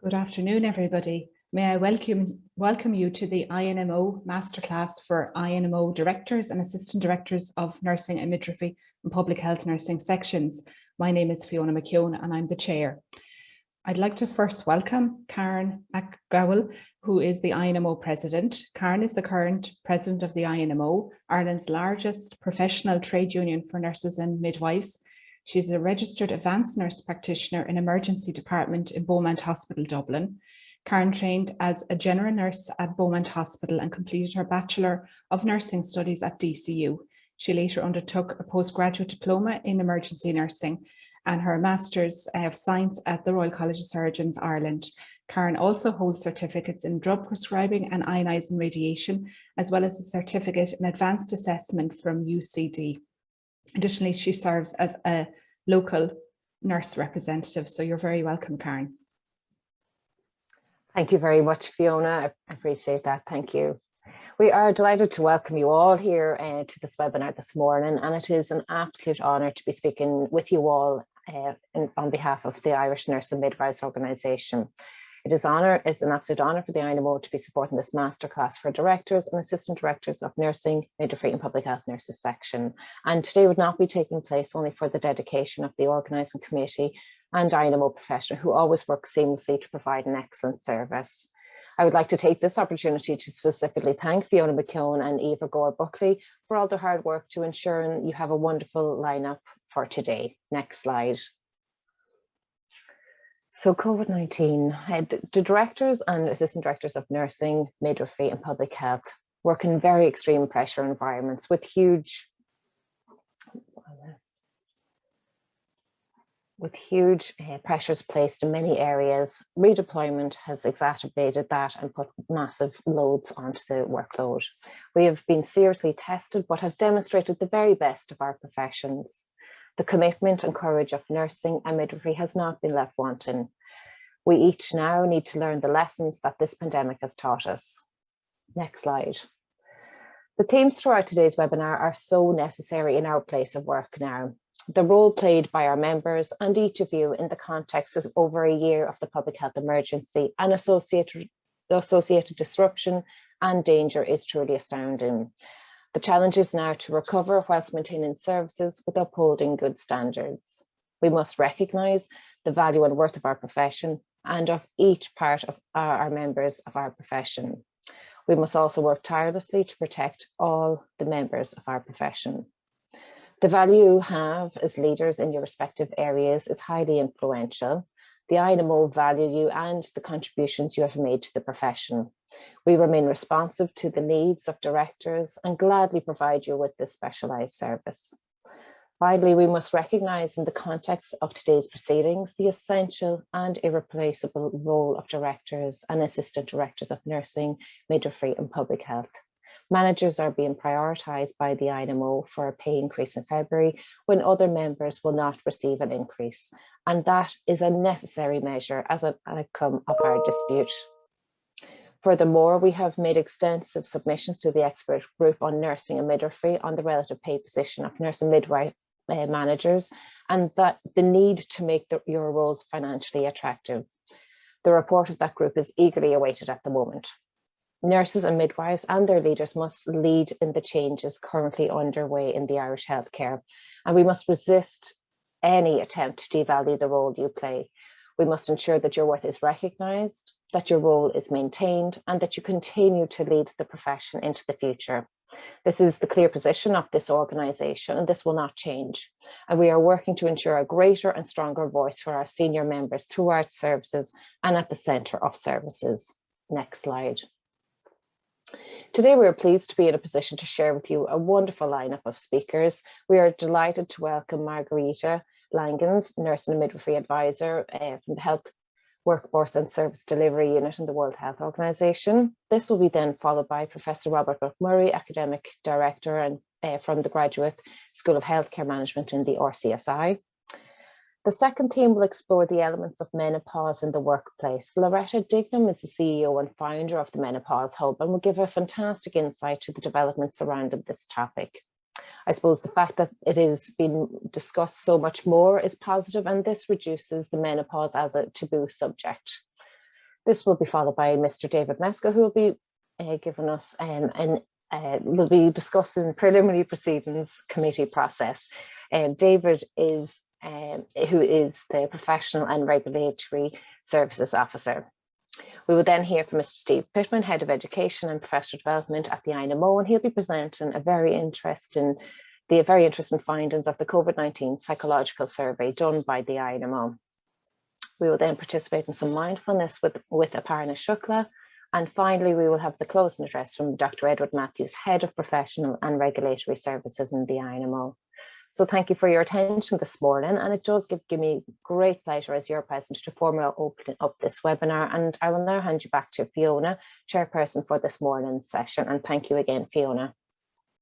Good afternoon, everybody. May I welcome you to the INMO Masterclass for INMO Directors and Assistant Directors of Nursing and Midwifery and Public Health Nursing sections. My name is Fiona McGowan and I'm the Chair. I'd like to first welcome Karen McGowan, who is the INMO President. Karen is the current President of the INMO, Ireland's largest professional trade union for nurses and midwives. She's a registered advanced nurse practitioner in emergency department in Beaumont Hospital, Dublin. Karen trained as a general nurse at Beaumont Hospital and completed her Bachelor of Nursing Studies at DCU. She later undertook a postgraduate diploma in emergency nursing and her Masters of Science at the Royal College of Surgeons, Ireland. Karen also holds certificates in drug prescribing and ionizing radiation, as well as a certificate in advanced assessment from UCD. Additionally, she serves as a local nurse representative. So you're very welcome, Karen. Thank you very much, Fiona. I appreciate that. Thank you. We are delighted to welcome you all here to this webinar this morning, and it is an absolute honour to be speaking with you all on behalf of the Irish Nurse and Midwives organisation. It's an absolute honour for the INMO to be supporting this masterclass for directors and assistant directors of nursing, midwifery and public health nurses section. And today would not be taking place only for the dedication of the organising committee and INMO professional who always work seamlessly to provide an excellent service. I would like to take this opportunity to specifically thank Fiona McGowan and Eva Gore-Buckley for all their hard work to ensuring you have a wonderful lineup for today. Next slide. So COVID-19, the directors and assistant directors of nursing, midwifery and public health work in very extreme pressure environments with huge pressures placed in many areas. Redeployment has exacerbated that and put massive loads onto the workload. We have been seriously tested but have demonstrated the very best of our professions. The commitment and courage of nursing and midwifery has not been left wanting. We each now need to learn the lessons that this pandemic has taught us. Next slide. The themes throughout today's webinar are so necessary in our place of work now. The role played by our members and each of you in the context of over a year of the public health emergency and associated disruption and danger is truly astounding. The challenge is now to recover whilst maintaining services with upholding good standards. We must recognise the value and worth of our profession and of each part of our members of our profession. We must also work tirelessly to protect all the members of our profession. The value you have as leaders in your respective areas is highly influential. The INMO value you and the contributions you have made to the profession. We remain responsive to the needs of directors and gladly provide you with this specialised service. Finally, we must recognise in the context of today's proceedings the essential and irreplaceable role of directors and assistant directors of nursing, midwifery and public health. Managers are being prioritised by the INMO for a pay increase in February when other members will not receive an increase. And that is a necessary measure as an outcome of our dispute. Furthermore, we have made extensive submissions to the expert group on nursing and midwifery on the relative pay position of nurse and midwife managers and that the need to make your roles financially attractive. The report of that group is eagerly awaited at the moment. Nurses and midwives and their leaders must lead in the changes currently underway in the Irish healthcare, and we must resist any attempt to devalue the role you play. We must ensure that your worth is recognised, that your role is maintained, and that you continue to lead the profession into the future. This is the clear position of this organisation, and this will not change. And we are working to ensure a greater and stronger voice for our senior members throughout services and at the centre of services. Next slide. Today, we are pleased to be in a position to share with you a wonderful lineup of speakers. We are delighted to welcome Margarita Langens, Nurse and Midwifery Advisor from the Health Workforce and Service Delivery Unit in the World Health Organization. This will be then followed by Professor Robert McMurray, Academic Director and from the Graduate School of Healthcare Management in the RCSI. The second theme will explore the elements of menopause in the workplace. Loretta Dignam is the CEO and founder of the Menopause Hub and will give a fantastic insight to the developments surrounding this topic. I suppose the fact that it is being discussed so much more is positive, and this reduces the menopause as a taboo subject. This will be followed by Mr. David Meska, who will be giving us we'll be discussing preliminary proceedings committee process. David is who is the Professional and Regulatory Services Officer. We will then hear from Mr. Steve Pittman, Head of Education and Professional Development at the INMO, and he'll be presenting the very interesting findings of the COVID-19 psychological survey done by the INMO. We will then participate in some mindfulness with Aparna Shukla. And finally, we will have the closing address from Dr. Edward Matthews, Head of Professional and Regulatory Services in the INMO. So thank you for your attention this morning. And it does give me great pleasure as your president to formally open up this webinar. And I will now hand you back to Fiona, chairperson for this morning's session. And thank you again, Fiona.